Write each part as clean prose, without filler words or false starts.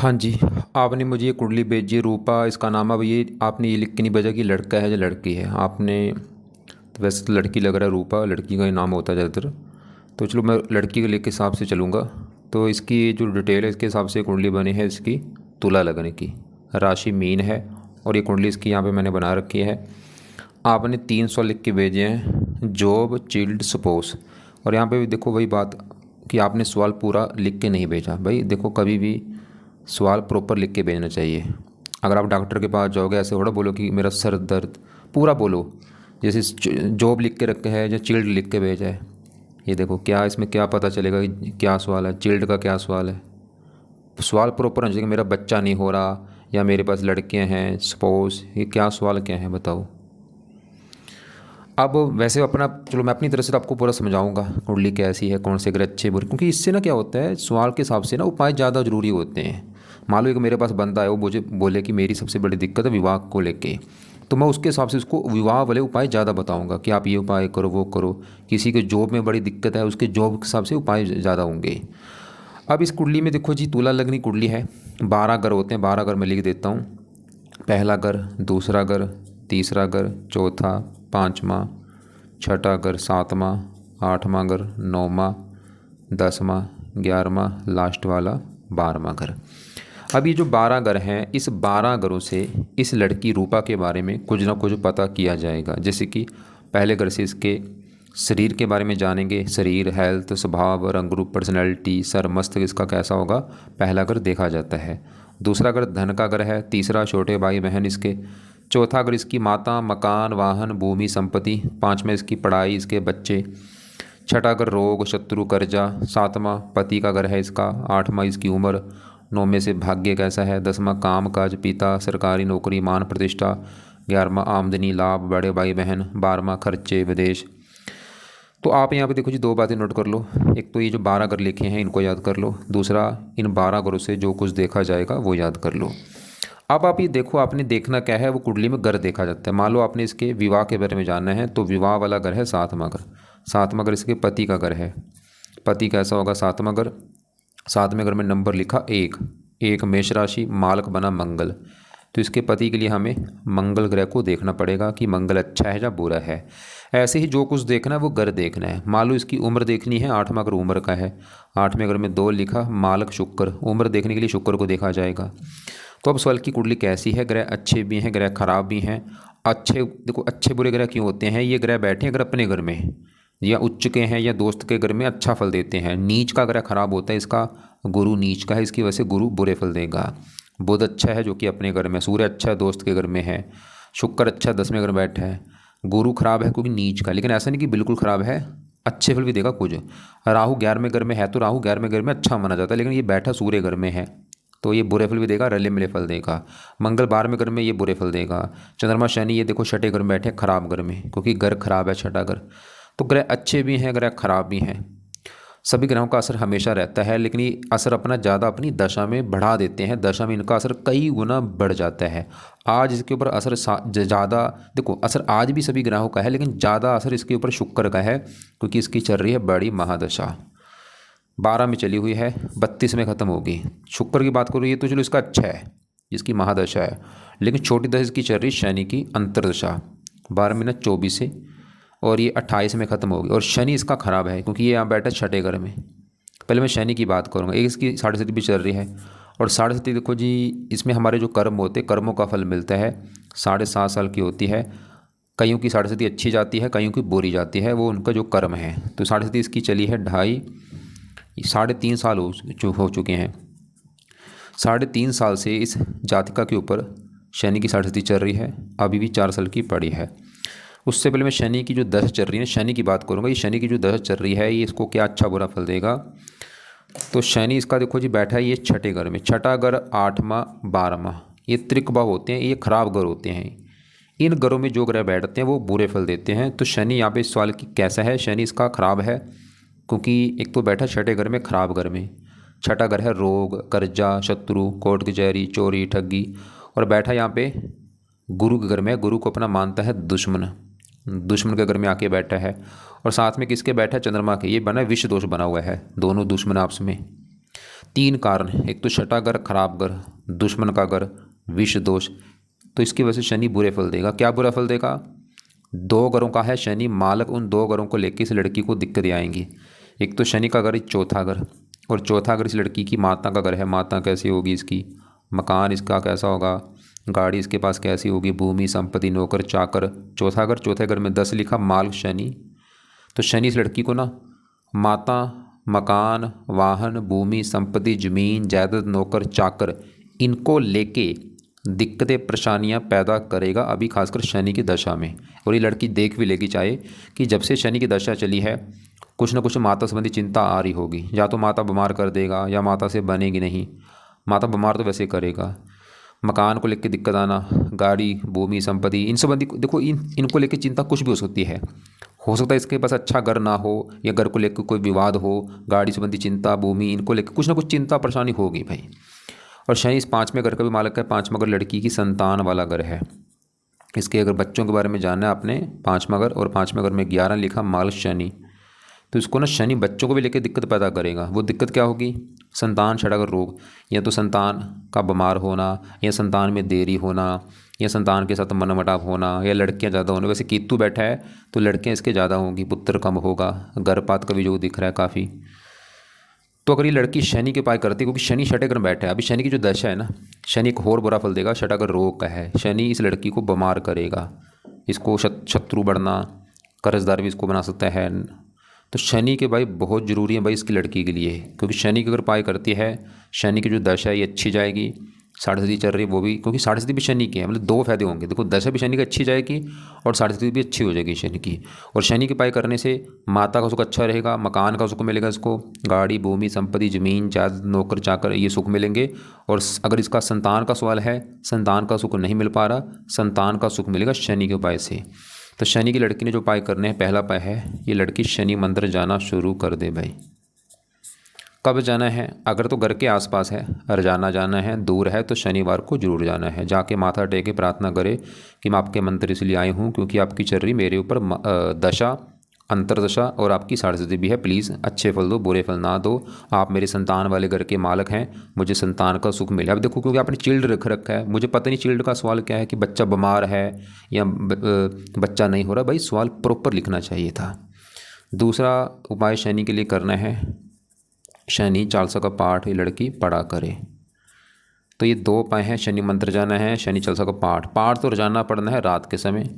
हाँ जी, आपने मुझे ये कुंडली भेजी है रूपा इसका नाम। अब ये आपने ये लिख के नहीं भेजा कि लड़का है या लड़की है। आपने तो वैसे तो लड़की लग रहा है, रूपा लड़की का ही नाम होता है ज़्यादातर। तो चलो मैं लड़की के लेके हिसाब से चलूँगा। तो इसकी जो डिटेल है इसके हिसाब से कुंडली बनी है इसकी तुला लगने की, राशि मीन है। और ये कुंडली इसकी यहाँ पे मैंने बना रखी है। आपने 300 लिख के भेजे हैं, जॉब चिल्ड स्पोस। और यहाँ पे भी देखो वही बात कि आपने सवाल पूरा लिख के नहीं भेजा। भाई देखो कभी भी सवाल प्रॉपर लिख के भेजना चाहिए। अगर आप डॉक्टर के पास जाओगे ऐसे थोड़ा बोलो कि मेरा सर दर्द, पूरा बोलो। जैसे जॉब लिख के रखे है या चिल्ड लिख के भेजा है। ये देखो क्या इसमें क्या पता चलेगा कि क्या सवाल है, चिल्ड का क्या सवाल है। सवाल प्रॉपर होना चाहिए कि मेरा बच्चा नहीं हो रहा या मेरे पास लड़कियां हैं सपोज। ये क्या सवाल क्या है बताओ। अब वैसे अपना चलो मैं अपनी तरफ से तो आपको पूरा समझाऊंगा कुंडली कैसी है, कौन से ग्रह अच्छे बुरे, क्योंकि इससे ना क्या होता है सवाल के हिसाब से ना उपाय ज़्यादा जरूरी होते हैं। मान लो कि मेरे पास बंदा है, वो मुझे बोले कि मेरी सबसे बड़ी दिक्कत है विवाह को लेके, तो मैं उसके हिसाब से उसको विवाह वाले उपाय ज़्यादा बताऊंगा कि आप ये उपाय करो वो करो। किसी के जॉब में बड़ी दिक्कत है, उसके जॉब के हिसाब से उपाय ज़्यादा होंगे। अब इस कुंडली में देखो जी, तुला लग्नी कुंडली है। 12 घर होते हैं, 12 घर मैं लिख देता हूँ। पहला घर, दूसरा घर, तीसरा घर, चौथा, पाँचवा, छठा घर, सातवां, आठवां घर, नौवां, 10वां, 11वां, लास्ट वाला 12वां घर। अब ये जो 12 घर हैं, इस 12 घरों से इस लड़की रूपा के बारे में कुछ ना कुछ पता किया जाएगा। जैसे कि पहले घर से इसके शरीर के बारे में जानेंगे, शरीर, हेल्थ, स्वभाव, रंग रूप, पर्सनैलिटी, सर मस्तक इसका कैसा होगा, पहला घर देखा जाता है। दूसरा घर धन का घर है, तीसरा छोटे भाई बहन इसके, चौथा अगर इसकी माता, मकान, वाहन, भूमि, संपत्ति, पाँचवें इसकी पढ़ाई, इसके बच्चे, छठा घर रोग, शत्रु, कर्जा, सातवां पति का घर है इसका, आठवां इसकी उम्र, नौवें से भाग्य कैसा है, 10वां काम काज, पिता, सरकारी नौकरी, मान प्रतिष्ठा, 11वां आमदनी, लाभ, बड़े भाई बहन, 12वां खर्चे, विदेश। तो आप यहाँ पे देखो जी, दो बातें नोट कर लो। एक तो ये जो 12 घर लिखे हैं इनको याद कर लो, दूसरा इन 12 घरों से जो कुछ देखा जाएगा वो याद कर लो। अब आप ये देखो, आपने देखना क्या है, वो कुंडली में घर देखा जाता है। मान लो आपने इसके विवाह के बारे में जानना है, तो विवाह वाला घर है 7वां घर। 7वां घर इसके पति का घर है। पति कैसा होगा, 7वां घर। 7वें घर में नंबर लिखा 1, 1 मेष राशि, मालक बना मंगल। तो इसके पति के लिए हमें मंगल ग्रह को देखना पड़ेगा कि मंगल अच्छा है या बुरा है। ऐसे ही जो कुछ देखना है वो घर देखना है। मान लो इसकी उम्र देखनी है, 8वां घर उम्र का है। 8वें घर में 2 लिखा, मालक शुक्र, उम्र देखने के लिए शुक्र को देखा जाएगा। तो अब सवाल की कुंडली कैसी है, ग्रह अच्छे भी हैं, ग्रह खराब भी हैं। अच्छे देखो, अच्छे बुरे ग्रह क्यों होते हैं, ये ग्रह बैठे अगर अपने घर में या उच्च के हैं या दोस्त के घर में अच्छा फल देते हैं। नीच का ग्रह खराब होता है, इसका गुरु नीच का है, इसकी वजह से गुरु बुरे फल देगा। बुध अच्छा है जो कि अपने घर में, सूर्य अच्छा है दोस्त के घर में है, शुक्र अच्छा 10वें घर में बैठा है। गुरु खराब है क्योंकि नीच का, लेकिन ऐसा नहीं कि बिल्कुल खराब है, अच्छे फल भी देगा कुछ। राहु 11वें घर में है, तो राहु 11वें घर में अच्छा माना जाता है, लेकिन ये बैठा सूर्य घर में है तो ये बुरे फल भी देगा, रले मिले फल देगा। मंगल 12वें घर में, ये बुरे फल देगा। चंद्रमा शनि ये देखो छठे घर में बैठे, खराब घर में, क्योंकि घर खराब है छठा घर। तो ग्रह अच्छे भी हैं, ग्रह खराब भी हैं। सभी ग्रहों का असर हमेशा रहता है, लेकिन ये असर अपना ज़्यादा अपनी दशा में बढ़ा देते हैं। दशा में इनका असर कई गुना बढ़ जाता है। आज इसके ऊपर असर ज़्यादा, देखो असर आज भी सभी ग्रहों का है, लेकिन ज़्यादा असर इसके ऊपर शुक्र का है, क्योंकि इसकी चल रही है बड़ी महादशा। 12 में चली हुई है, 32 में ख़त्म होगी। शुक्र की बात करूँ, ये तो चलो इसका अच्छा है, इसकी महादशा है, लेकिन छोटी दशा इसकी चल रही शनि की अंतरदशा। 12 में ना 24 से, और ये 28 में ख़त्म होगी। और शनि इसका ख़राब है क्योंकि ये यहाँ बैठा छठे घर में। पहले मैं शनि की बात करूँगा। एक इसकी 7.5 भी चल रही है, और 7.5 देखो जी, इसमें हमारे जो कर्म होते हैं, कर्मों का फल मिलता है। 7.5 साल की होती है। कईयों की 7.5 अच्छी जाती है, कईयों की बुरी जाती है, वो उनका जो कर्म है। तो 7.5 इसकी चली है 3.5 साल जो हो चुके हैं। 3.5 साल से इस जातिका के ऊपर शनि की 7.5 चल रही है, अभी भी 4 साल की पड़ी है। उससे पहले मैं शनि की जो दशा चल रही है, शनि की बात करूँगा। ये शनि की जो दशा चल रही है, ये इसको क्या अच्छा बुरा फल देगा। तो शनि इसका देखो जी बैठा है ये छठे घर में। छठा घर, 8वां, 12वां, ये त्रिकभाव होते हैं, ये खराब घर होते हैं। इन घरों में जो ग्रह बैठते हैं वो बुरे फल देते हैं। तो शनि यहाँ पे इस सवाल की कैसा है, शनि इसका खराब है, क्योंकि एक तो बैठा छठे घर में, खराब घर में। छठा घर है रोग, कर्जा, शत्रु, कोर्ट कचहरी, चोरी, ठगी। और बैठा यहाँ पे गुरु के घर में, गुरु को अपना मानता है दुश्मन, दुश्मन के घर में आके बैठा है। और साथ में किसके बैठा है, चंद्रमा के। ये बना विष दोष बना हुआ है, दोनों दुश्मन आपस में। तीन कारण, एक तो छठा घर खराब घर, दुश्मन का घर, विष दोष। तो इसकी वजह से शनि बुरे फल देगा। क्या बुरा फल देगा? दो घरों का है शनि मालक, उन दो घरों को लेकर इस लड़की को दिक्कतें आएंगी। एक तो शनि का घर, चौथा घर, और चौथा घर इस लड़की की माता का घर है। माता कैसी होगी इसकी, मकान इसका कैसा होगा, गाड़ी इसके पास कैसी होगी, भूमि संपत्ति नौकर चाकर। चौथा घर, चौथे घर में 10 लिखा, माल शनि। तो शनि इस लड़की को ना माता, मकान, वाहन, भूमि संपत्ति, जमीन जायदाद, नौकर चाकर, इनको लेके दिक्कतें परेशानियां पैदा करेगा अभी, खासकर शनि की दशा में। और ये लड़की देख भी लेगी चाहे कि जब से शनि की दशा चली है कुछ ना कुछ माता संबंधी चिंता आ रही होगी। या तो माता बीमार कर देगा या माता से बनेगी नहीं। माता बीमार तो वैसे करेगा। मकान को लेकर दिक्कत आना, गाड़ी, भूमि संपत्ति, इन संबंधी देखो इनको लेकर चिंता कुछ भी हो सकती है। हो सकता है इसके पास अच्छा घर ना हो, या घर को लेकर कोई विवाद हो, गाड़ी संबंधी चिंता, भूमि, इनको लेकर कुछ ना कुछ चिंता परेशानी होगी भाई। और शनि इस पाँचवें घर का भी मालक है। पाँचवां घर लड़की की संतान वाला घर है। इसके अगर बच्चों के बारे में जानना है आपने, पाँचवां घर, और पाँचवें घर में 11 लिखा, माल शनि। तो इसको ना शनि बच्चों को भी लेकर दिक्कत पैदा करेगा। वो दिक्कत क्या होगी? संतान छठा घर रोग, या तो संतान का बीमार होना, या संतान में देरी होना, या संतान के साथ मनमुटाव होना, या लड़कियां ज़्यादा होना। वैसे केतु बैठा है तो लड़कियां इसके ज़्यादा होंगी, पुत्र कम होगा, गर्भपात का भी जो दिख रहा है काफ़ी। तो अगर ये लड़की शनि के उपाय करती है, क्योंकि शनि छठे घर में बैठा है, अभी शनि की जो दशा है ना, शनि एक और बुरा फल देगा। छठा घर रोग का है। शनि इस लड़की को बीमार करेगा, इसको शत्रु बढ़ना, कर्जदार भी इसको बना सकता है। तो शनि के भाई बहुत ज़रूरी है भाई इसकी लड़की के लिए, क्योंकि शनि की अगर उपाय करती है, शनि की जो दशा है ये अच्छी जाएगी। साढ़े सती चल रही है वो भी, क्योंकि साढ़े सती भी शनि की है, मतलब दो फायदे होंगे। देखो दशा भी शनि की अच्छी जाएगी और साढ़े सती भी अच्छी हो जाएगी शनि की। और शनि की उपाय करने से माता का सुख अच्छा रहेगा, मकान का सुख मिलेगा इसको, गाड़ी, भूमि संपत्ति, जमीन जायदाद, नौकर चाकर, ये सुख मिलेंगे। और अगर इसका संतान का सवाल है, संतान का सुख नहीं मिल पा रहा, संतान का सुख मिलेगा शनि के उपाय से। तो शनि की लड़की ने जो उपाय करने हैं, पहला उपाय है ये लड़की शनि मंदिर जाना शुरू कर दे भाई। कब जाना है? अगर तो घर के आसपास है, रोजाना जाना है, दूर है तो शनिवार को जरूर जाना है। जाके माथा टेके प्रार्थना करे कि मैं आपके मंत्र इसलिए आई हूँ क्योंकि आपकी चल रही मेरे ऊपर दशा, अंतरदशा, और आपकी साढ़े भी है। प्लीज़ अच्छे फल दो, बुरे फल ना दो। आप मेरे संतान वाले घर के मालक हैं, मुझे संतान का सुख मिले। अब देखो क्योंकि आपने चिल्ड रख रखा है, मुझे पता नहीं चिल्ड का सवाल क्या है, कि बच्चा बीमार है या बच्चा नहीं हो रहा। भाई सवाल प्रॉपर लिखना चाहिए था। दूसरा उपाय शनि के लिए करना है, शनि चालीसा का पाठ ये लड़की पढ़ा करे। तो ये दो उपाय हैं, शनि मंत्र जाना है, शनि चालीसा का पाठ तो रोजाना पढ़ना है रात के समय।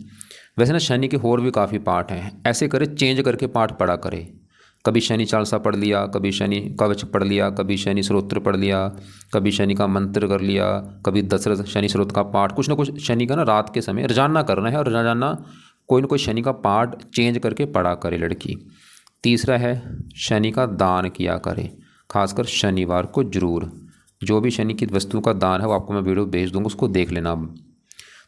वैसे ना शनि के और भी काफ़ी पाठ हैं, ऐसे करे चेंज करके पाठ पढ़ा करे। कभी शनि चालीसा पढ़ लिया, कभी शनि कवच पढ़ लिया, कभी शनि स्तोत्र पढ़ लिया, कभी शनि का मंत्र कर लिया, कभी दशरथ शनि स्तोत्र का पाठ, कुछ ना कुछ शनि का ना रात के समय रोजाना करना है। और रोजाना कोई ना कोई शनि का पाठ चेंज करके पढ़ा करे लड़की। तीसरा है शनि का दान किया करे, खासकर शनिवार को जरूर। जो भी शनि की वस्तु का दान है वो आपको मैं वीडियो भेज दूँगा, उसको देख लेना।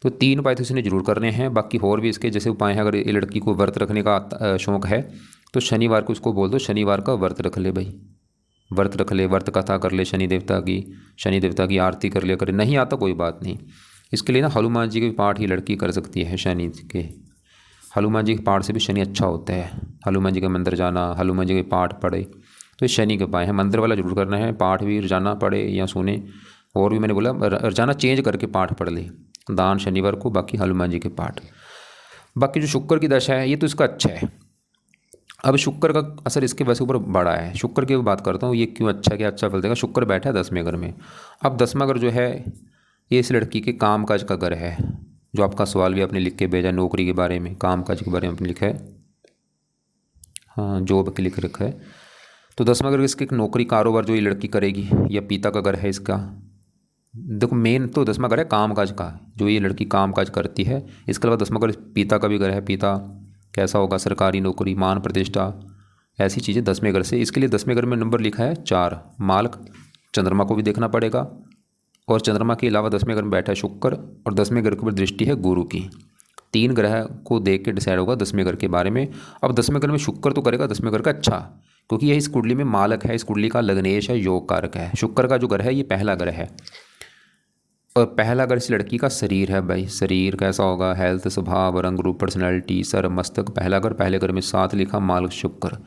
तो 3 उपाय तो इसने जरूर करने हैं। बाकी और भी इसके जैसे उपाय हैं। अगर ये लड़की को व्रत रखने का शौक़ है तो शनिवार को उसको बोल दो शनिवार का व्रत रख ले भाई, व्रत रख ले, व्रत कथा कर ले, शनि देवता की आरती कर ले करे। नहीं आता कोई बात नहीं, इसके लिए ना हनुमान जी के पाठ ही लड़की कर सकती है। शनि के हनुमान जी के पाठ से भी शनि अच्छा होता है। हनुमान जी के मंदिर जाना, हनुमान जी के पाठ पढ़े, तो ये शनि के उपाय हैं। मंदिर वाला जरूर करना है, पाठ भी रोजाना पढ़े या सुने। और भी मैंने बोला रोजाना चेंज करके पाठ पढ़ ले, दान शनिवार को, बाकी हनुमान जी के पाठ। बाकी जो शुक्र की दशा है ये तो इसका अच्छा है। अब शुक्र का असर इसके वैसे ऊपर बड़ा है। शुक्र की बात करता हूँ, ये क्यों अच्छा, क्या अच्छा फल देगा। शुक्र बैठा है 10वें घर में। अब 10वां घर जो है ये इस लड़की के काम काज का घर है। जो आपका सवाल भी आपने लिख के भेजा नौकरी के बारे में, काम काज के बारे में आपने लिखा है, हाँ जॉब के लिख रखा है। तो 10वां घर इसके नौकरी कारोबार जो ये लड़की करेगी, या पिता का घर है इसका। देखो मेन तो 10वां घर है काम काज का, जो ये लड़की काम काज करती है। इसके अलावा 10वां घर पिता का भी घर है। पिता कैसा होगा, सरकारी नौकरी, मान प्रतिष्ठा, ऐसी चीज़ें 10वें घर से। इसके लिए 10वें घर में नंबर लिखा है 4, मालक। चंद्रमा को भी देखना पड़ेगा। और चंद्रमा के अलावा 10वें घर में बैठा है शुक्र, और 10वें घर के ऊपर दृष्टि है गुरु की। 3 ग्रह को देख के डिसाइड होगा 10वें घर के बारे में। अब 10वें घर में शुक्र तो करेगा 10वें घर का अच्छा, क्योंकि यह इस कुंडली में मालक है, इस कुंडली का लग्नेश है, योग कारक है। शुक्र का जो घर है ये पहला घर है, और पहला घर इस लड़की का शरीर है भाई। शरीर कैसा होगा, हेल्थ, स्वभाव, रंग रूप, पर्सनैलिटी, सर, मस्तक। पहला घर, पहले घर में 7 लिखा, मालक शुक्र।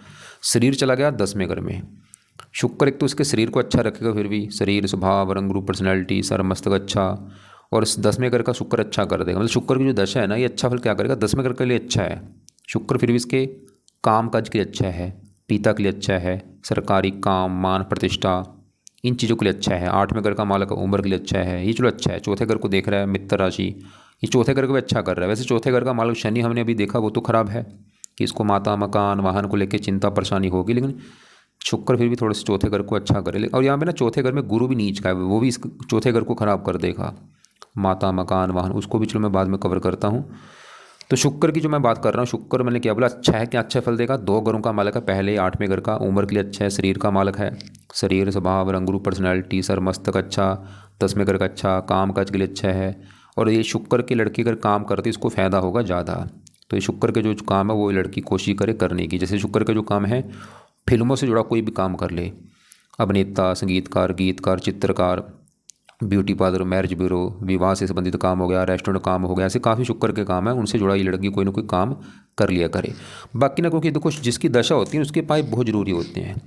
शरीर चला गया 10वें घर में। शुक्र एक तो उसके शरीर को अच्छा रखेगा, फिर भी शरीर, स्वभाव, रंग रूप, पर्सनैलिटी, सर मस्तक अच्छा। और इस 10वें घर का शुक्र अच्छा कर देगा, मतलब शुक्र की जो दशा है ना, ये अच्छा फल क्या करेगा, 10वें घर के लिए अच्छा है शुक्र। फिर भी इसके काम काज के लिए अच्छा है, पिता के लिए अच्छा है, सरकारी काम, मान प्रतिष्ठा, इन चीज़ों के लिए अच्छा है। 8वें घर का मालक उम्र के लिए अच्छा है, ये चलो अच्छा है। चौथे घर को देख रहा है मित्र राशि, ये चौथे घर को भी अच्छा कर रहा है। वैसे चौथे घर का मालक शनि हमने अभी देखा, वो तो खराब है कि इसको माता, मकान, वाहन को लेकर चिंता परेशानी होगी, लेकिन शुक्र फिर भी थोड़े से चौथे घर को अच्छा करे। और यहाँ पे ना चौथे घर में गुरु भी नीच का है, वो भी इस चौथे घर को खराब कर देगा। माता, मकान, वाहन, उसको भी चलो मैं बाद में कवर करता हूँ। तो शुक्र की जो मैं बात कर रहा हूँ, शुक्र मैंने क्या बोला, अच्छा है, क्या अच्छा फल देगा, 2 घरों का मालक है। पहले 8वें घर का उम्र के लिए अच्छा है, शरीर का मालक है, शरीर, स्वभाव, रंग रूप, पर्सनैलिटी, सर मस्तक अच्छा। 10वें घर का अच्छा, काम काज के लिए अच्छा है। और ये शुक्र की लड़की अगर काम करती है इसको फ़ायदा होगा ज़्यादा। तो ये शुक्र के जो काम है वो लड़की कोशिश करे करने की। जैसे शुक्र के जो काम है, फिल्मों से जुड़ा कोई भी काम कर ले, अभिनेता, संगीतकार, गीतकार, चित्रकार, ब्यूटी पार्लर, मैरिज ब्यूरो, विवाह से संबंधित काम हो गया, रेस्टोरेंट काम हो गया, ऐसे काफ़ी शुक्र के काम है, उनसे जुड़ा ये लड़की कोई ना कोई काम कर लिया करे। बाकी ना, क्योंकि देखो जिसकी दशा होती है उसके पाए बहुत ज़रूरी होते हैं।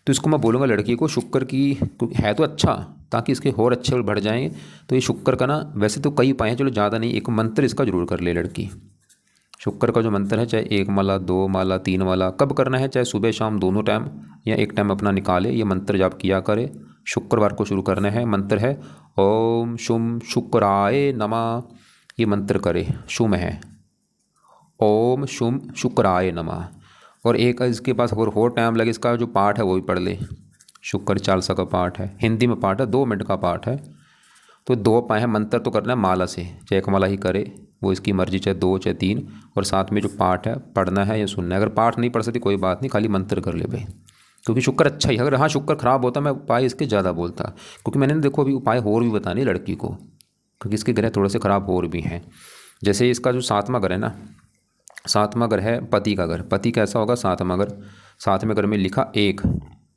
तो इसको मैं बोलूँगा लड़की को शुक्र की, क्योंकि है तो अच्छा, ताकि इसके और अच्छे और बढ़ जाएँ। तो ये शुक्र का ना, वैसे तो कई उपाय हैं, चलो ज़्यादा नहीं, एक मंत्र इसका जरूर कर ले लड़की। शुक्र का जो मंत्र है, चाहे 1 माला, 2 माला, 3 माला, कब करना है, चाहे सुबह शाम दोनों टाइम, या एक टाइम अपना निकाले, ये मंत्र जाप किया करे। शुक्रवार को शुरू करना है। मंत्र है ओम शुम शुक्राय नमः, ये मंत्र करे, शुम है, ओम शुम शुक्राय नमः। और एक इसके पास अगर और टाइम लगे, इसका जो पाठ है वो भी पढ़ ले। शुक्र चालीसा का पाठ है, हिंदी में पाठ है, 2 मिनट का पाठ है। तो 2 पाए हैं, मंत्र तो करना है माला से, चाहे 1 माला ही करे, वो इसकी मर्जी, चाहे 2 चाहे 3। और साथ में जो पाठ है पढ़ना है या सुनना है। अगर पाठ नहीं पढ़ सकती कोई बात नहीं, खाली मंत्र कर ले भाई, क्योंकि शुक्र अच्छा ही है। अगर हाँ शुक्र खराब होता मैं उपाय इसके ज़्यादा बोलता, क्योंकि मैंने देखो अभी उपाय और भी बताने लड़की को, क्योंकि इसके ग्रह थोड़े से खराब और भी हैं। जैसे इसका जो 7वां घर है ना, 7वां घर है पति का घर। पति कैसा होगा, 7वां घर। 7वें घर में लिखा एक,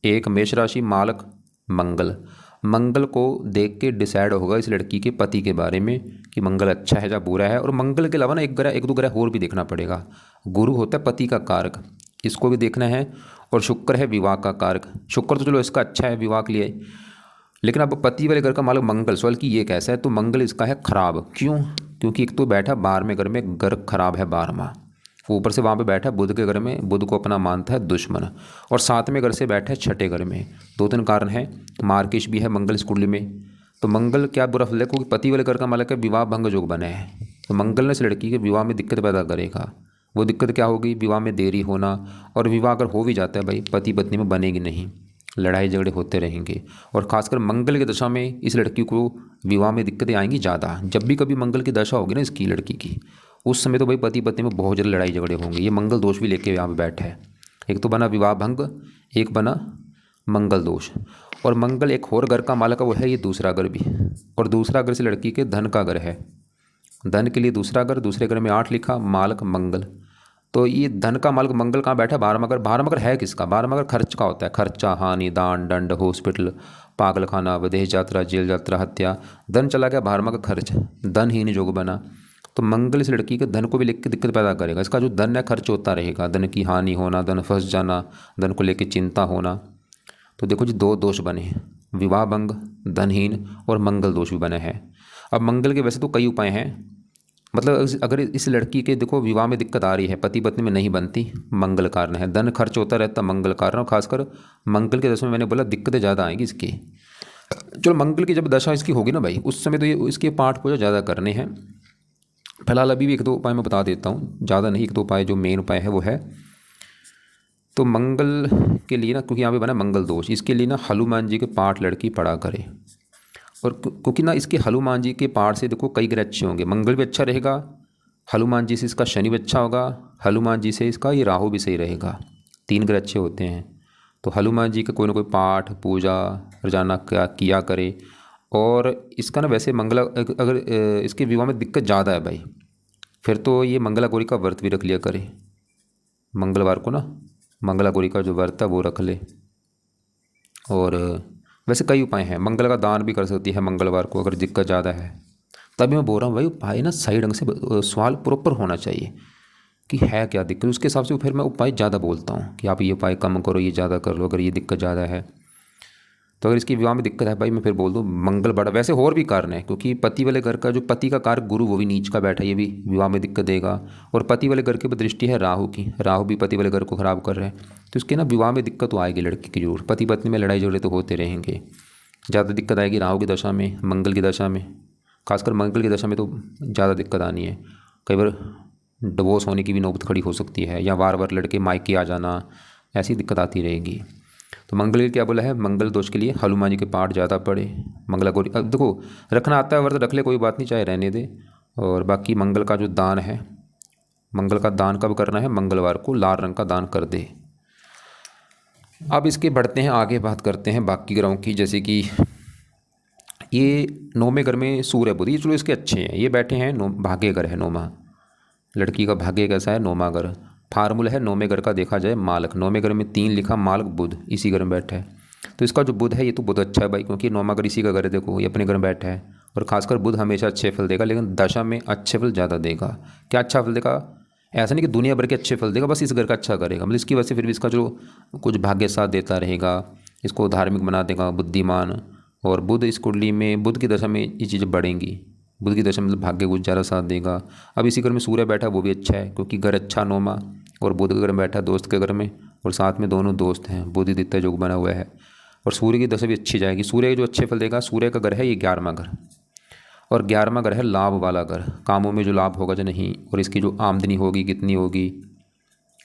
एक मेष राशि, मालक मंगल। मंगल को देख के डिसाइड होगा इस लड़की के पति के बारे में कि मंगल अच्छा है या बुरा है। और मंगल के अलावा ना एक दो ग्रह और भी देखना पड़ेगा। गुरु होता है पति का कारक, इसको भी देखना है। और शुक्र है विवाह का कारक। शुक्र तो चलो इसका अच्छा है विवाह के लिए, लेकिन अब पति वाले घर का मालक मंगल, सवाल कि ये कैसा है, तो मंगल इसका है खराब। क्यों, क्योंकि एक तो बैठा 12वें घर में, घर खराब है 12वां, ऊपर से वहाँ पे बैठा है बुध के घर में, बुध को अपना मानता है दुश्मन। और 7वें घर से बैठा है 6ठे घर में। 2-3 कारण है, मार्केश भी है मंगल इस कुंडली में। तो मंगल क्या बुरा फल है, क्योंकि पति वाले घर का मालक है, विवाह भंग योग बने हैं। तो मंगल ने इस लड़की के विवाह में दिक्कत पैदा करेगा। वो दिक्कत क्या होगी, विवाह में देरी होना। और विवाह अगर हो भी जाता है भाई, पति पत्नी में बनेगी नहीं, लड़ाई झगड़े होते रहेंगे। और खासकर मंगल की दशा में इस लड़की को विवाह में दिक्कतें आएंगी ज़्यादा। जब भी कभी मंगल की दशा होगी ना इसकी लड़की की, उस समय तो भाई पति पत्नी में बहुत ज़्यादा लड़ाई झगड़े होंगे। ये मंगल दोष भी लेके यहाँ पे बैठा है। एक तो बना विवाह भंग, एक बना मंगल दोष। और मंगल एक और घर का मालक है, वो है ये दूसरा घर भी। और दूसरा घर से लड़की के धन का घर है, धन के लिए दूसरा घर, दूसरे घर में 8 लिखा, मालक मंगल। तो ये धन का मालक मंगल कहाँ बैठा, 12वां घर। 12वां घर है किसका, 12वां घर खर्च का होता है। खर्चा, हानि, दान, दंड, हॉस्पिटल, पागल खाना, विदेश यात्रा, जेल यात्रा, हत्या। धन चला गया 12वां का खर्च, धनहीन योग बना। तो मंगल इस लड़की के धन को भी लेकर दिक्कत पैदा करेगा। इसका जो धन है खर्च होता रहेगा, धन की हानि होना, धन फंस जाना, धन को लेकर चिंता होना। तो देखो जी 2 दोष बने हैं, विवाह भंग, धनहीन, और मंगल दोष भी बने हैं। अब मंगल के वैसे तो कई उपाय हैं, मतलब अगर इस लड़की के देखो विवाह में दिक्कत आ रही है, पति पत्नी में नहीं बनती, मंगल कारण है। धन खर्च होता रहता, मंगल कारण। और खासकर मंगल के दशा में मैंने बोला दिक्कतें ज़्यादा आएंगी इसकी। चलो मंगल की जब दशा इसकी होगी ना भाई, उस समय तो ये इसके पाठ पूजा ज़्यादा करने हैं। फिलहाल अभी भी 1-2 उपाय मैं बता देता हूँ, ज़्यादा नहीं, 1-2 उपाय जो मेन उपाय है वो है। तो मंगल के लिए ना, क्योंकि यहाँ पे बना मंगल दोष, इसके लिए ना हनुमान जी के पाठ लड़की पढ़ा करे। और क्योंकि ना इसके हनुमान जी के पाठ से देखो कई ग्रह अच्छे होंगे, मंगल भी अच्छा रहेगा, हनुमान जी से इसका शनि भी अच्छा होगा, हनुमान जी से इसका ये राहु भी सही रहेगा। 3 ग्रह अच्छे होते हैं। तो हनुमान जी का कोई ना कोई पाठ पूजा रोजाना किया करे। और इसका ना वैसे मंगला, अगर इसके विवाह में दिक्कत ज़्यादा है भाई, फिर तो ये मंगला गौरी का व्रत भी रख लिया करे। मंगलवार को ना मंगला गौरी का जो व्रत है वो रख ले। और वैसे कई उपाय हैं, मंगल का दान भी कर सकती है मंगलवार को अगर दिक्कत ज़्यादा है। तभी मैं बोल रहा हूँ भाई, उपाय ना सही ढंग से सवाल प्रॉपर होना चाहिए, कि है क्या दिक्कत, उसके हिसाब से फिर मैं उपाय ज़्यादा बोलता हूँ कि आप ये उपाय कम करो, ये ज़्यादा कर लो अगर ये दिक्कत ज़्यादा है। तो अगर इसकी विवाह में दिक्कत है भाई, मैं फिर बोल दूँ मंगल बड़ा, वैसे और भी कारण है क्योंकि पति वाले घर का जो पति का कारक गुरु वो भी नीच का बैठा है, ये भी विवाह में दिक्कत देगा। और पति वाले घर के ऊपर दृष्टि है राहु की, राहु भी पति वाले घर को खराब कर रहे हैं, तो इसके ना विवाह में दिक्कत तो आएगी लड़की की जरूर, पति पत्नी में लड़ाई झगड़े तो होते रहेंगे। ज़्यादा दिक्कत आएगी राहु की दशा में, मंगल की दशा में, खासकर मंगल की दशा में तो ज़्यादा दिक्कत आनी है। कई बार डिवोर्स होने की भी नौबत खड़ी हो सकती है, या बार बार लड़के मायके आ जाना, ऐसी दिक्कत आती रहेगी। तो मंगल क्या बोला है, मंगल दोष के लिए हनुमान जी के पाठ ज़्यादा पढ़े, मंगला गौरी। अब देखो रखना आता है व्रत रख ले, कोई बात नहीं, चाहे रहने दे। और बाकी मंगल का जो दान है, मंगल का दान कब करना है, मंगलवार को लाल रंग का दान कर दे। अब इसके बढ़ते हैं आगे, बात करते हैं बाकी ग्रहों की। जैसे कि ये नौवें घर में सूर्य बुध, ये चलो इसके अच्छे हैं, ये बैठे हैं भाग्य घर है नौमा, लड़की का भाग्य कैसा है नौमा घर। फार्मूला है नौवें घर का देखा जाए मालक, नौवें घर में 3 लिखा, मालक बुध इसी घर में बैठा है। तो इसका जो बुध है ये तो बहुत अच्छा है भाई, क्योंकि नौमा घर इसी का घर है, देखो ये अपने घर में बैठा है। और खासकर बुध हमेशा अच्छे फल देगा, लेकिन दशा में अच्छे फल ज़्यादा देगा। क्या अच्छा फल देगा, ऐसा नहीं कि दुनिया भर के अच्छे फल देगा, बस इस घर का अच्छा करेगा, मतलब इसकी वजह से फिर भी इसका जो कुछ भाग्य साथ देता रहेगा, इसको धार्मिक बना देगा, बुद्धिमान। और बुध इस कुंडली में, बुध की दशा में ये चीज़ें बढ़ेंगी, बुध की दशा मतलब भाग्य कुछ ज़्यादा साथ देगा। अब इसी घर में सूर्य बैठा वो भी अच्छा है, क्योंकि घर अच्छा नौमा, और बुध के घर में बैठा दोस्त के घर में, और साथ में दोनों दोस्त हैं, बुध दित्य योग बना हुआ है। और सूर्य की दशा भी अच्छी जाएगी, सूर्य जो अच्छे फल देगा। सूर्य का घर है ये 11वां घर, और 11वां घर है लाभ वाला घर, कामों में जो लाभ होगा जो नहीं, और इसकी जो आमदनी होगी कितनी होगी,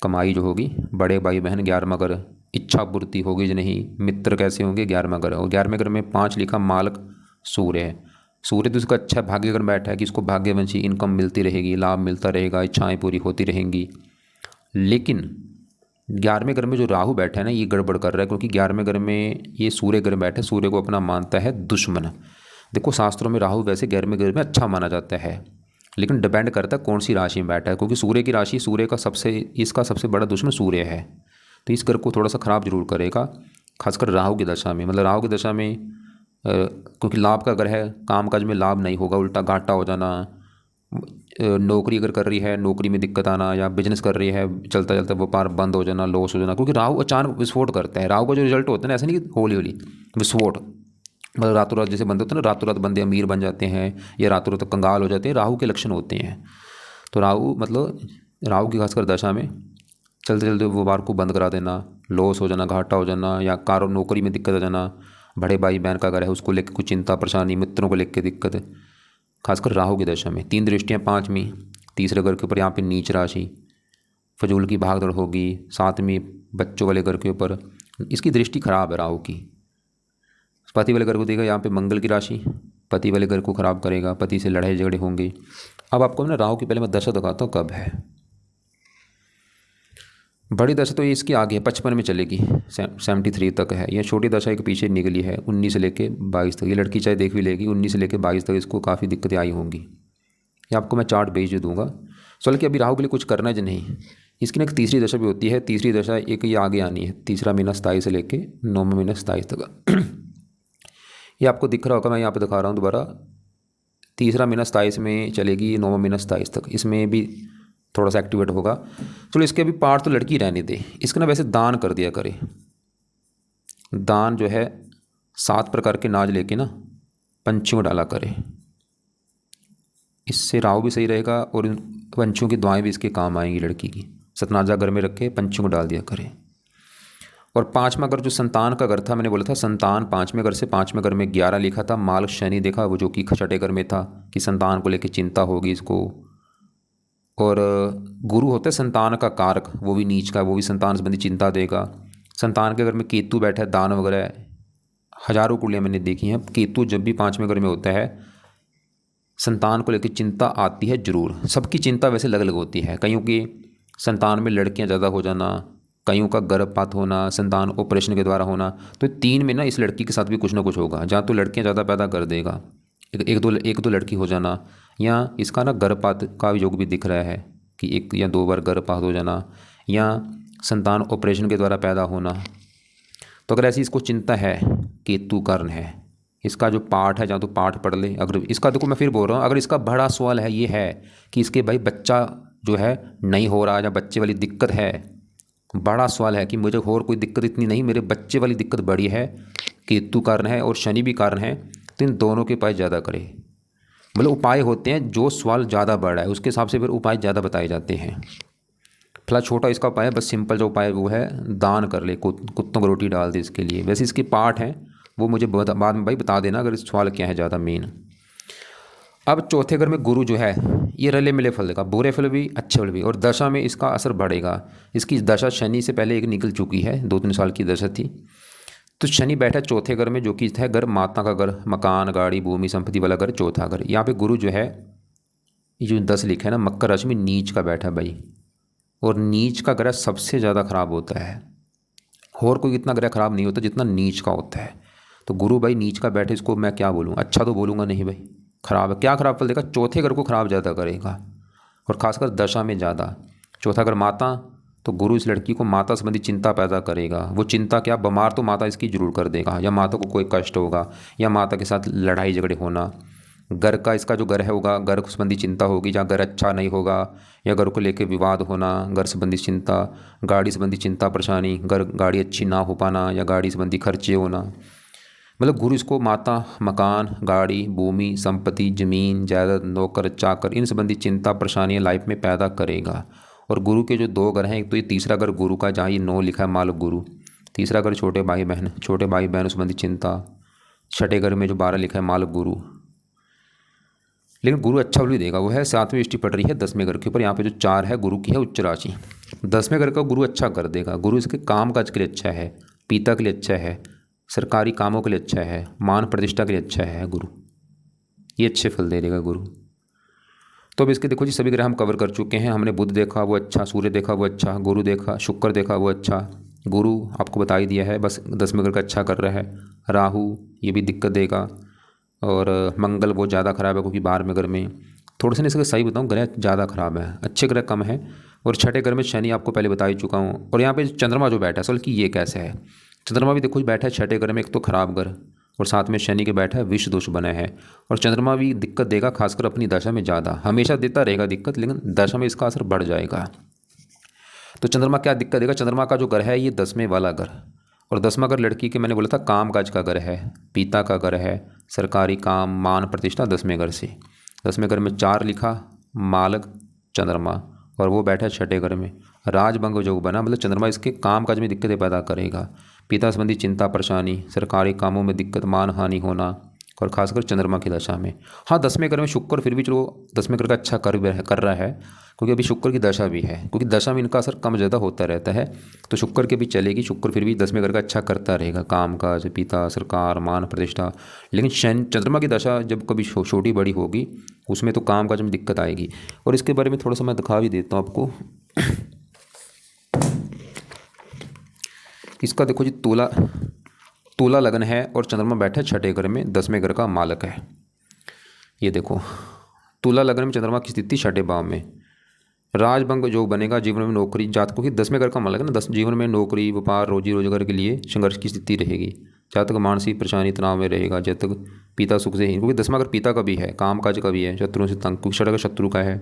कमाई जो होगी, बड़े भाई बहन 11वां घर, इच्छा पूर्ति होगी जो नहीं, मित्र कैसे होंगे 11वां घर। और 11वें घर में 5 लिखा, मालक सूर्य है। सूर्य तो इसका अच्छा भाग्य घर बैठा है कि इसको भाग्यवंशी इनकम मिलती रहेगी, लाभ मिलता रहेगा, इच्छाएं पूरी होती रहेंगी। लेकिन 11वें घर में जो राहु बैठा है ना, ये गड़बड़ कर रहा है, क्योंकि 11वें घर में ये सूर्य घर बैठा है, सूर्य को अपना मानता है दुश्मन। देखो शास्त्रों में राहु वैसे 11वें घर में अच्छा माना जाता है, लेकिन डिपेंड करता है कौन सी राशि में बैठा है, क्योंकि सूर्य की राशि, सूर्य का इसका सबसे बड़ा दुश्मन सूर्य है, तो इस घर को थोड़ा सा खराब जरूर करेगा, खासकर राहु की दशा में। मतलब राहु की दशा में क्योंकि लाभ का घर है, कामकाज में लाभ नहीं होगा, उल्टा घाटा हो जाना। नौकरी अगर कर रही है, नौकरी में दिक्कत आना, या बिजनेस कर रही है, चलता चलता व्यापार बंद हो जाना, लॉस हो जाना, क्योंकि राहु अचानक विस्फोट करता है। राहु का जो रिजल्ट होता है ना, ऐसा नहीं कि होली होली विस्फोट, मतलब रातों रात जैसे बंदे होते हैं ना, रातों रात बंदे अमीर बन जाते हैं या रातों रात कंगाल हो जाते हैं, राहु के लक्षण होते हैं। तो राहु मतलब राहु की खासकर दशा में चलते चलते व्यापार को बंद करा देना, लॉस हो जाना, घाटा हो जाना, या कारो नौकरी में दिक्कत आ जाना, बड़े भाई बहन का घर है उसको लेकर कुछ चिंता परेशानी, मित्रों को लेकर दिक्कत, खासकर राहु की दशा में। 3 दृष्टियाँ 5वीं, तीसरे घर के ऊपर यहाँ पे नीच राशि, फजूल की भागदौड़ होगी। 7वीं बच्चों वाले घर के ऊपर इसकी दृष्टि खराब है राहु की। पति वाले घर को देगा यहाँ पे मंगल की राशि, पति वाले घर को खराब करेगा, पति से लड़ाई झगड़े होंगे। अब आपको ना राहु की पहले मैं दशा दिखाता हूँ कब है। बड़ी दशा तो ये इसकी आगे है, 55 में चलेगी, 73 तक है। यह छोटी दशा एक पीछे निकली है 19 से लेके 22 तक। ये लड़की चाहे देख भी लेगी, 19 से लेके 22 तक इसको काफ़ी दिक्कतें आई होंगी। ये आपको मैं चार्ट भेज दूंगा। चल कि अभी राहु के लिए कुछ करना है जो नहीं। इसकी ना एक तीसरी दशा भी होती है, तीसरी दशा एक ये आगे आनी है, तीसरा महीना 27 से लेके 9वां महीना 27 तक। ये आपको दिख रहा होगा, मैं यहाँ पे दिखा रहा हूँ दोबारा। तीसरा महीना 27 में चलेगी, 9वां महीना 27 तक, इसमें भी थोड़ा सा एक्टिवेट होगा। चलो इसके अभी पार्ट तो लड़की रहने दे, इसका ना वैसे दान कर दिया करे। दान जो है 7 प्रकार के नाज लेके ना पंछियों डाला करे, इससे राहु भी सही रहेगा और पंछियों की दुआएं भी इसके काम आएंगी लड़की की। सतनाजा घर में रखे पंछियों को डाल दिया करे। और 5वां घर जो संतान का घर था, मैंने बोला था संतान 5वें घर से, 5वें घर में 11 लिखा था, माल शनि देखा वो जो कि छठे घर में था कि संतान को लेकर चिंता होगी इसको। और गुरु होता है संतान का कारक, वो भी नीच का, वो भी संतान संबंधी चिंता देगा। संतान के घर में केतु बैठा है, दान वगैरह हजारों कुंडलियाँ मैंने देखी हैं। केतु जब भी 5वें घर में होता है संतान को लेकर चिंता आती है जरूर। सबकी चिंता वैसे अलग अलग होती है, कईयों की संतान में लड़कियां ज़्यादा हो जाना, कईयों का गर्भपात होना, संतान ऑपरेशन के द्वारा होना। तो 3 में ना इस लड़की के साथ भी कुछ ना कुछ होगा, जहाँ तो लड़कियां ज़्यादा पैदा कर देगा, एक दो लड़की हो जाना, या इसका ना गर्भपात का योग भी दिख रहा है कि 1 या 2 बार गर्भपात हो जाना, या संतान ऑपरेशन के द्वारा पैदा होना। तो अगर ऐसी इसको चिंता है, केतु कारण है, इसका जो पाठ है जहाँ तो पाठ पढ़ ले। अगर इसका देखो मैं फिर बोल रहा हूँ, अगर इसका बड़ा सवाल है ये है कि इसके भाई बच्चा जो है नहीं हो रहा, या बच्चे वाली दिक्कत है, बड़ा सवाल है कि मुझे और कोई दिक्कत इतनी नहीं, मेरे बच्चे वाली दिक्कत बड़ी है, केतु कारण है और शनि भी कारण है, तो इन दोनों के उपाय ज़्यादा करें। मतलब उपाय होते हैं, जो सवाल ज़्यादा बड़ा है उसके हिसाब से फिर उपाय ज़्यादा बताए जाते हैं। फिलहाल छोटा इसका उपाय है, बस सिंपल जो उपाय है वो है दान कर ले, कुत्तों को रोटी डाल दे इसके लिए। वैसे इसके पार्ट हैं, वो मुझे बाद में भाई बता देना अगर इस सवाल क्या है ज़्यादा मेन। अब चौथे घर में गुरु जो है ये रले मिले फल देगा, बुरे फल भी अच्छे फल भी, और दशा में इसका असर बढ़ेगा। इसकी दशा शनि से पहले एक निकल चुकी है, 2-3 साल की दशा थी। तो शनि बैठा चौथे घर में, जो कि है घर माता का घर, मकान गाड़ी भूमि संपत्ति वाला घर, चौथा घर। यहाँ पे गुरु जो है, ये जो 10 लिखा है ना, मकर राशि में नीच का बैठा भाई, और नीच का ग्रह सबसे ज़्यादा खराब होता है। और कोई इतना ग्रह खराब नहीं होता जितना नीच का होता है। तो गुरु भाई नीच का बैठे, इसको मैं क्या बोलूँ, अच्छा तो बोलूँगा नहीं भाई, खराब है। क्या खराब फल देगा, चौथे घर को खराब ज़्यादा करेगा, और खासकर दशा में ज़्यादा। चौथा घर माता, तो गुरु इस लड़की को माता संबंधी चिंता पैदा करेगा। वो चिंता क्या, बीमार तो माता इसकी जरूर कर देगा, या माता को कोई कष्ट होगा, या माता के साथ लड़ाई झगड़े होना। घर का, इसका जो घर है होगा, घर संबंधी चिंता होगी, जहाँ घर अच्छा नहीं होगा, या घर को लेकर विवाद होना, घर संबंधी चिंता, गाड़ी संबंधी चिंता परेशानी, गाड़ी अच्छी ना हो पाना, या गाड़ी संबंधी खर्चे होना। मतलब गुरु इसको माता, मकान, गाड़ी, भूमि, संपत्ति, जमीन, जायदाद, नौकर चाकर, इन संबंधी चिंता परेशानियाँ लाइफ में पैदा करेगा। और गुरु के जो 2 घर हैं, एक तो ये तीसरा घर गुरु का, जहाँ ये 9 लिखा है मालक गुरु, तीसरा घर छोटे भाई बहन संबंधी चिंता, छठे घर में जो 12 लिखा है मालक गुरु। लेकिन गुरु अच्छा भी देगा, वो है 7वीं दृष्टि पड़ रही है 10वें घर के ऊपर। यहाँ पे जो 4 है गुरु की है उच्च राशि, 10वें घर का गुरु अच्छा कर देगा। गुरु इसके काम काज के लिए अच्छा है, पिता के लिए अच्छा है, सरकारी कामों के लिए अच्छा है, मान प्रतिष्ठा के लिए अच्छा है गुरु, ये अच्छे फल दे देगा गुरु। तो अब इसके देखो जी, सभी ग्रह हम कवर कर चुके हैं। हमने बुध देखा वो अच्छा, सूर्य देखा वो अच्छा, गुरु देखा, शुक्र देखा वो अच्छा, गुरु आपको बता ही दिया है, बस 10वें घर का अच्छा कर रहा है। राहु ये भी दिक्कत देगा, और मंगल बहुत ज़्यादा ख़राब है, क्योंकि 12वें घर में थोड़े से नहीं, इसका सही बताऊँ ग्रह ज़्यादा ख़राब है, अच्छे ग्रह कम है। और छठे घर में शनि आपको पहले बता ही चुका हूँ। और यहाँ पे चंद्रमा जो बैठा है, असल कि ये कैसे है, चंद्रमा भी देखो बैठा है छठे घर में, एक तो खराब घर, और साथ में शनि के बैठा है, विष दोष बना है। और चंद्रमा भी दिक्कत देगा, खासकर अपनी दशा में ज़्यादा, हमेशा देता रहेगा दिक्कत, लेकिन दशा में इसका असर बढ़ जाएगा। तो चंद्रमा क्या दिक्कत देगा, चंद्रमा का जो घर है ये 10वें वाला घर, और 10वां घर लड़की के, मैंने बोला था काम काज का घर है, पिता का घर है, सरकारी काम, मान प्रतिष्ठा 10वें घर से। 10वें घर में 4 लिखा मालक चंद्रमा, और वो बैठा है छठे घर में, राजभंग जो बना, मतलब चंद्रमा इसके काम काज में दिक्कतें पैदा करेगा, पिता संबंधी चिंता परेशानी, सरकारी कामों में दिक्कत, मान हानि होना, और खासकर चंद्रमा की दशा में। हाँ 10वें घर में शुक्र फिर भी चलो 10वें घर का अच्छा कर रहा है, क्योंकि अभी शुक्र की दशा भी है, क्योंकि दशा में इनका असर कम ज़्यादा होता रहता है, तो शुक्र के भी चलेगी, शुक्र फिर भी 10वें घर का अच्छा करता रहेगा, काम काज, पिता, सरकार, मान प्रतिष्ठा। लेकिन चंद्रमा की दशा जब कभी छोटी बड़ी होगी, उसमें तो काम काज में दिक्कत आएगी। और इसके बारे में थोड़ा सा मैं दिखा भी देता हूँ आपको। इसका देखो जी, तुला लगन है, और चंद्रमा बैठा है छठे घर में, 10वें घर का मालक है। ये देखो तुला लगन में चंद्रमा की स्थिति छठे भाव में, राजभंग जो बनेगा, जीवन में नौकरी, जातकों की 10वें घर का मालक है ना, 10 जीवन में नौकरी, व्यापार, रोजी रोजगार के लिए संघर्ष की स्थिति रहेगी, जातक मानसिक परेशानी तनाव में रहेगा, जातक पिता सुख से ही, क्योंकि 10वां घर पिता का भी है, काम काज का भी है, शत्रुओं से तंग, क्योंकि का शत्रु का है,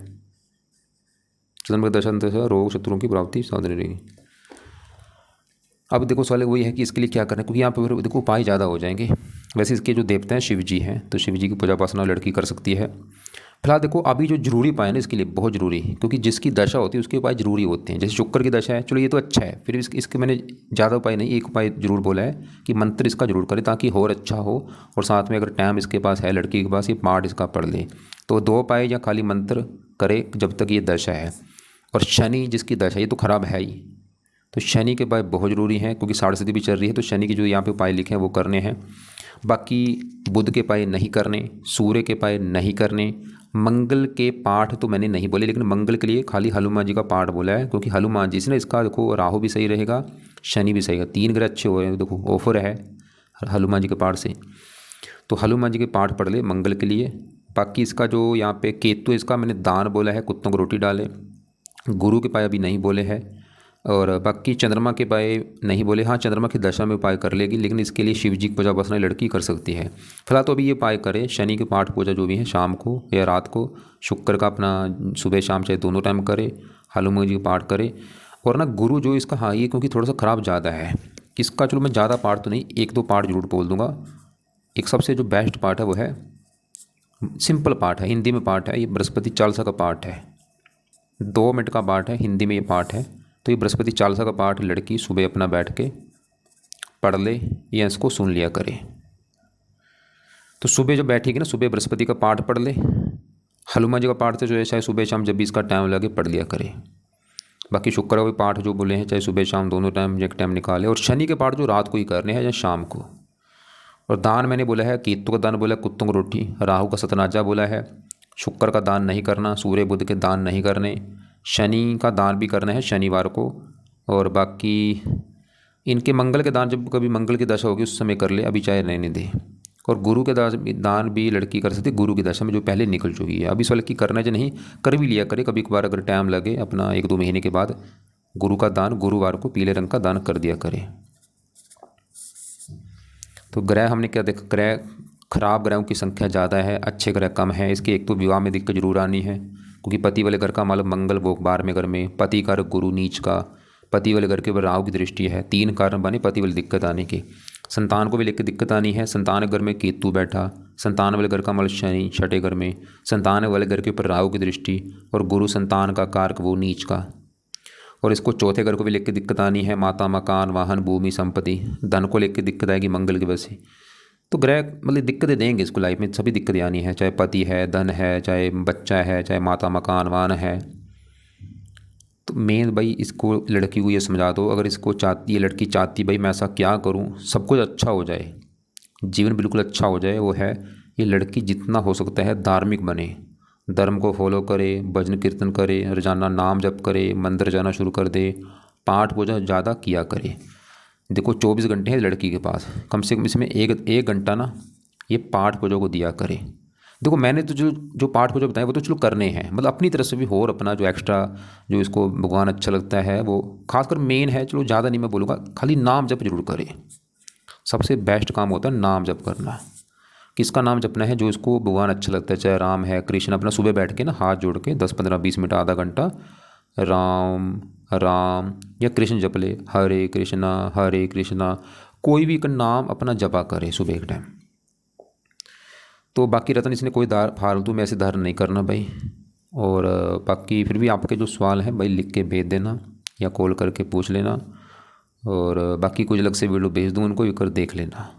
चंद्रमा का दशा रोग शत्रुओं की प्राप्ति सावधानी रहेगी। अब देखो सवाल वही है कि इसके लिए क्या करना है, क्योंकि यहाँ पर देखो उपाय ज़्यादा हो जाएंगे। वैसे इसके जो देवता हैं शिव जी हैं, तो शिव जी की पूजा उपासना लड़की कर सकती है। फिलहाल देखो अभी जो जरूरी उपाय है ना इसके लिए बहुत ज़रूरी है, क्योंकि जिसकी दशा होती है उसके उपाय जरूरी होते हैं। जैसे शुक्र की दशा है, चलो ये तो अच्छा है, फिर इसके मैंने ज़्यादा उपाय नहीं, एक उपाय जरूर बोला है कि मंत्र इसका जरूर करें, ताकि और अच्छा हो। और साथ में अगर टाइम इसके पास है, लड़की के पास, ये पाठ इसका पढ़ ले, तो 2 उपाय, या खाली मंत्र करे जब तक ये दशा है। और शनि जिसकी दशा, ये तो खराब है ही, तो शनि के उपाय बहुत ज़रूरी हैं, क्योंकि 7.5 भी चल रही है, तो शनि की जो यहाँ पे उपाय लिखे हैं वो करने हैं। बाकी बुध के उपाय नहीं करने, सूर्य के उपाय नहीं करने, मंगल के पाठ तो मैंने नहीं बोले, लेकिन मंगल के लिए खाली हनुमान जी का पाठ बोला है, क्योंकि हनुमान जी से ना इसका देखो राहु भी सही रहेगा, शनि भी सही है, 3 ग्रह अच्छे हो रहे हैं, देखो ऑफर है हनुमान जी के पाठ से। तो हनुमान जी के पाठ पढ़ ले मंगल के लिए। बाकी इसका जो यहाँ पे केतु, इसका मैंने दान बोला है, कुत्तों को रोटी डाले। गुरु के उपाय अभी नहीं बोले हैं। और बाकी चंद्रमा के उपाय नहीं बोले, हाँ चंद्रमा की दशा में उपाय कर लेगी, लेकिन इसके लिए शिव जी की पूजा उपासना लड़की कर सकती है। फिलहाल तो अभी ये उपाय करे, शनि के पाठ पूजा जो भी है शाम को या रात को, शुक्र का अपना सुबह शाम चाहे दोनों टाइम करे, हनुमान जी का पाठ करे। और ना गुरु जो इसका, हाँ ये क्योंकि थोड़ा सा ख़राब ज़्यादा है इसका, चलो मैं ज़्यादा पाठ तो नहीं, एक दो पाठ जरूर बोल दूंगा। एक सबसे जो बेस्ट पाठ है वो है, सिंपल पाठ है, हिंदी में पाठ है, ये बृहस्पति चालीसा का पाठ है, 2 मिनट का पाठ है, हिंदी में ये पाठ है। तो ये बृहस्पति चालीसा का पाठ लड़की सुबह अपना बैठ के पढ़ ले या इसको सुन लिया करे। तो सुबह जो बैठेगी ना, सुबह बृहस्पति का पाठ पढ़ ले, हनुमान जी का पाठ तो जो है चाहे सुबह शाम जब भी इसका टाइम लगे पढ़ लिया करे। बाकी शुक्र का भी पाठ जो बोले हैं चाहे सुबह शाम दोनों टाइम एक टाइम निकाले, और शनि के पाठ जो रात को ही करने हैं या शाम को। और दान मैंने बोला है, केतु का दान बोला है, कुत्तों को रोटी, राहु का सतनाजा बोला है, शुक्र का दान नहीं करना, सूर्य बुध के दान नहीं करने, शनि का दान भी करना है शनिवार को। और बाकी इनके मंगल के दान जब कभी मंगल की दशा होगी उस समय कर ले, अभी चाहे रहने दे। और गुरु के दान भी लड़की कर सकती है गुरु की दशा में जो पहले निकल चुकी है, अभी इस वाले की करना है जो नहीं कर भी लिया करे, कभी कभार अगर टाइम लगे अपना 1-2 महीने के बाद गुरु का दान गुरुवार को पीले रंग का दान कर दिया करे। तो ग्रह हमने क्या देखा, ग्रह खराब ग्रहों की संख्या ज़्यादा है, अच्छे ग्रह कम है। इसके एक तो विवाह में दिक्कत जरूर आनी है, क्योंकि पति वाले घर का मतलब मंगल वो 12वें घर में, पति कारक गुरु नीच का, पति वाले घर के ऊपर राहु की दृष्टि है, 3 कारण बने पति वाली दिक्कत आने की। संतान को भी लेकर दिक्कत आनी है, संतान घर में केतु बैठा, संतान वाले घर का मतलब शनि 6ठे घर में, संतान वाले घर के ऊपर राहु की दृष्टि, और गुरु संतान का कारक वो नीच का। और इसको चौथे घर को भी लेकर दिक्कत आनी है, माता मकान वाहन भूमि संपत्ति, धन को लेकर दिक्कत आएगी मंगल की वजह से। तो ग्रह मतलब दिक्कतें देंगे इसको, लाइफ में सभी दिक्कतें आनी है, चाहे पति है, धन है, चाहे बच्चा है, चाहे माता मकान वाहन है। तो मेन भाई इसको लड़की को ये समझा दो, अगर इसको चाहती है लड़की चाहती भाई मैं ऐसा क्या करूँ सब कुछ अच्छा हो जाए, जीवन बिल्कुल अच्छा हो जाए, वो है ये लड़की जितना हो सकता है धार्मिक बने, धर्म को फॉलो करे, भजन कीर्तन करे, रोजाना नाम जप करे, मंदिर जाना शुरू कर दे, पाठ पूजा ज़्यादा किया करे। देखो 24 घंटे हैं लड़की के पास, कम से कम इसमें एक घंटा ना ये पाठ पूजा को दिया करे। देखो मैंने तो जो पाठ पूजा बताया वो तो चलो करने हैं, मतलब अपनी तरफ से भी और अपना जो एक्स्ट्रा जो इसको भगवान अच्छा लगता है वो खासकर मेन है, चलो ज़्यादा नहीं मैं बोलूँगा, खाली नाम जप जरूर करे। सबसे बेस्ट काम होता है नाम जप करना। किसका नाम जपना है, जो इसको भगवान अच्छा लगता है, चाहे राम है कृष्ण, अपना सुबह बैठ के ना हाथ जोड़ के 10-15-20 मिनट आधा घंटा राम राम या कृष्ण जप ले, हरे कृष्णा कोई भी का नाम अपना जपा करे सुबह के टाइम। तो बाकी रतन इसने कोई फालतू में ऐसे धारण नहीं करना भाई। और बाकी फिर भी आपके जो सवाल हैं भाई लिख के भेज देना या कॉल करके पूछ लेना, और बाकी कुछ अलग से वीडियो भेज दूँ उनको भी कर देख लेना।